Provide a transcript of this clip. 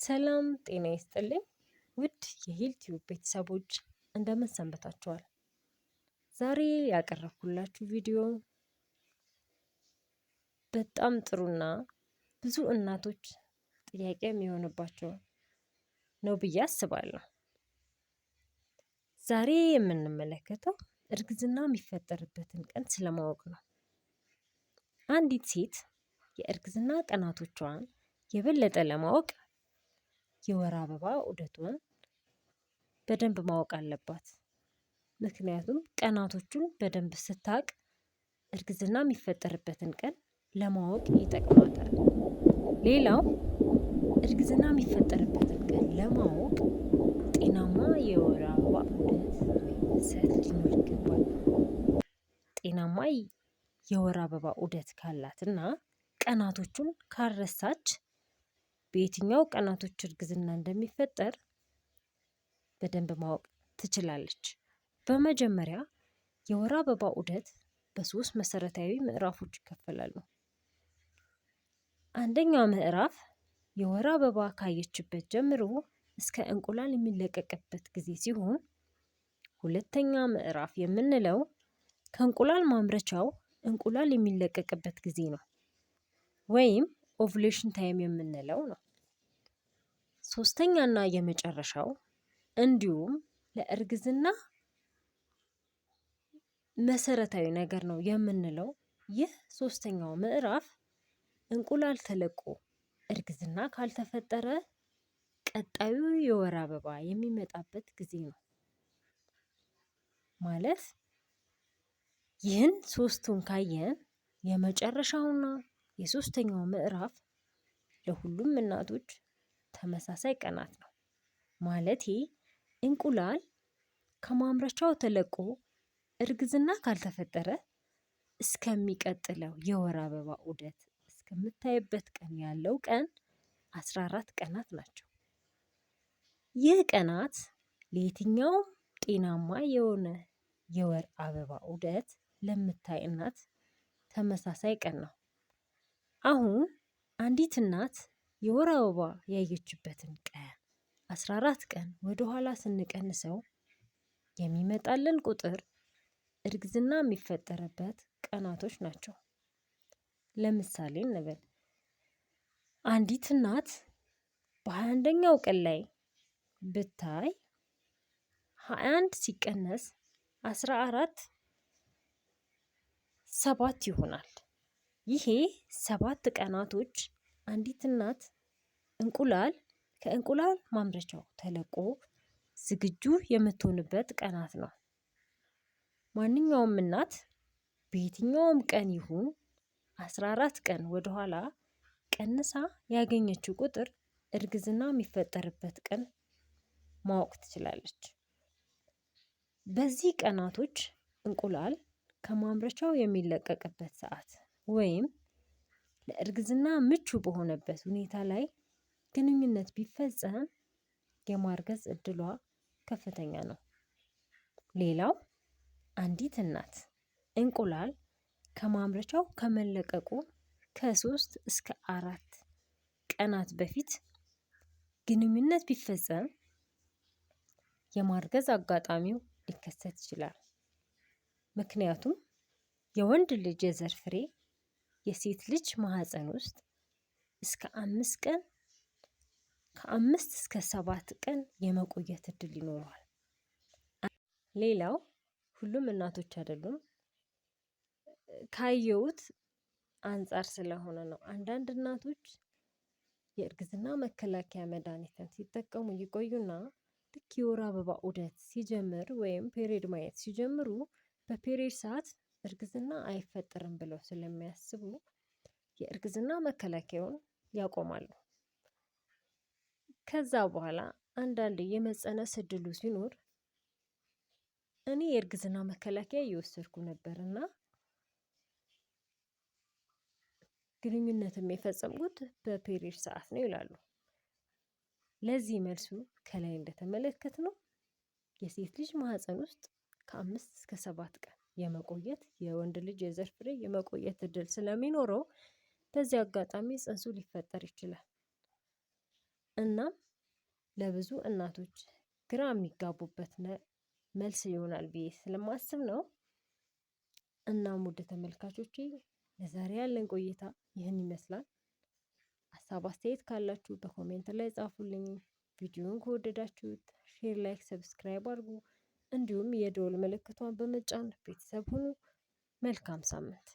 ሰላም ጤና ይስጥልኝ ውድ የዩቲዩብ ቤተሰቦች እንደምን ሰንብታችኋል? ዛሬ ያቀረብኩላችሁ ቪዲዮ በጣም ጥሩና ብዙ እናቶች ጥያቄ የሚሆንባቸው ነው ብዬ አስባለሁ። ዛሬ የምንመለከተው እርግዝና የሚፈጠርበትን ቀን ስለማወቅ ነው። አንዲት ሴት የእርግዝና ቀናቶቿን የበለጠ ለማወቅ የወር አበባ ዑደቷን በደንብ ማወቅ አለባት። ምክንያቱም ቀናቶቹን በደንብ ስታውቅ እርግዝና የሚፈጠርበትን ቀን ለማወቅ ይጠቅማታል። ሌላው እርግዝና የሚፈጠርበትን ቀን ለማወቅ ጤናማ የወር አበባ ዑደት መከሰት ሊኖር ይገባል። ጤናማ የወር አበባ ዑደት ካላትና ቀናቶቹን ካልረሳች በየትኛው ቀናቶች እርግዝና እንደሚፈጠር በደንብ ማወቅ ትችላለች። በመጀመሪያ የወር አበባ ዑደት በሶስት መሰረታዊ ምዕራፎች ይከፈላሉ። አንደኛው ምዕራፍ የወር አበባ ካየችበት ጀምሮ እስከ እንቁላል የሚለቀቅበት ጊዜ ሲሆን፣ ሁለተኛ ምዕራፍ የምንለው ከእንቁላል ማምረቻው እንቁላል የሚለቀቅበት ጊዜ ነው፣ ወይም ኦቭሌሽን ታይም የምንለው ነው። ሶስተኛና የመጨረሻው እንዲሁም ለእርግዝና መሰረታዊ ነገር ነው የምንለው ይህ ሶስተኛው ምዕራፍ እንቁላል ተለቆ እርግዝና ካልተፈጠረ ቀጣዩ የወር አበባ የሚመጣበት ጊዜ ነው። ማለት ይህን ሶስቱን ካየን የመጨረሻውና የሶስተኛው ምዕራፍ ለሁሉም እናቶች ተመሳሳይ ቀናት ነው። ማለቴ እንቁላል ከማምረቻው ተለቆ እርግዝና ካልተፈጠረ እስከሚቀጥለው የወር አበባ ዑደት እስከምታይበት ቀን ያለው ቀን 14 ቀናት ናቸው። ይህ ቀናት ለየትኛውም ጤናማ የሆነ የወር አበባ ዑደት ለምታይ እናት ተመሳሳይ ቀን ነው። አሁን አንዲት እናት የወር አበባ ያየችበትን ቀን 14 ቀን ወደኋላ ስንቀንሰው የሚመጣልን ቁጥር እርግዝና የሚፈጠርበት ቀናቶች ናቸው። ለምሳሌ እንበል አንዲት እናት በ21ኛው ቀን ላይ ብታይ 21 ሲቀነስ 14 7 ይሆናል። ይሄ 7 ቀናቶች አንዲት እናት እንቁላል ከእንቁላል ማምረቻው ተለቆ ዝግጁ የምትሆንበት ቀናት ነው። ማንኛውም እናት በየትኛውም ቀን ይሁን 14 ቀን ወደኋላ ቀንሳ ያገኘችው ቁጥር እርግዝና የሚፈጠርበት ቀን ማወቅ ትችላለች። በዚህ ቀናቶች እንቁላል ከማምረቻው የሚለቀቅበት ሰዓት ወይም ለእርግዝና ምቹ በሆነበት ሁኔታ ላይ ግንኙነት ቢፈጸም የማርገዝ እድሏ ከፍተኛ ነው። ሌላው አንዲት እናት እንቁላል ከማምረቻው ከመለቀቁ ከ3 እስከ 4 ቀናት በፊት ግንኙነት ቢፈጸም የማርገዝ አጋጣሚው ሊከሰት ይችላል። ምክንያቱም የወንድ ልጅ የዘር ፍሬ የሴት ልጅ ማህፀን ውስጥ እስከ 5 ቀን ከ5 እስከ 7 ቀን የመቆየት እድል ይኖረዋል። ሌላው ሁሉም እናቶች አይደሉም፣ ካየሁት አንጻር ስለሆነ ነው። አንዳንድ እናቶች የእርግዝና መከላከያ መድኃኒትን ሲጠቀሙ ይቆዩና ልክ የወር አበባ ዑደት ሲጀምር ወይም ፔሪድ ማየት ሲጀምሩ በፔሪድ ሰዓት እርግዝና አይፈጠርም ብለው ስለሚያስቡ የእርግዝና መከላከያውን ያቆማሉ። ከዛ በኋላ አንዳንድ የመፀነስ እድሉ ሲኖር እኔ የእርግዝና መከላከያ እየወሰድኩ ነበርና ግንኙነትም የፈጸምኩት በፔሪድ ሰዓት ነው ይላሉ። ለዚህ መልሱ ከላይ እንደተመለከትነው የሴት ልጅ ማህፀን ውስጥ ከ5 እስከ 7 ቀን የመቆየት የወንድ ልጅ የዘር ፍሬ የመቆየት እድል ስለሚኖረው በዚህ አጋጣሚ ጽንሱ ሊፈጠር ይችላል። እናም ለብዙ እናቶች ግራ የሚጋቡበት መልስ ይሆናል ብዬ ስለማስብ ነው። እናም ውድ ተመልካቾቼ ለዛሬ ያለን ቆይታ ይህን ይመስላል። ሀሳብ አስተያየት ካላችሁ በኮሜንት ላይ ጻፉልኝ። ቪዲዮውን ከወደዳችሁት ሼር፣ ላይክ፣ ሰብስክራይብ አድርጉ። እንዲሁም የደወል ምልክቷን በመጫን ቤተሰብ ሁኑ። መልካም ሳምንት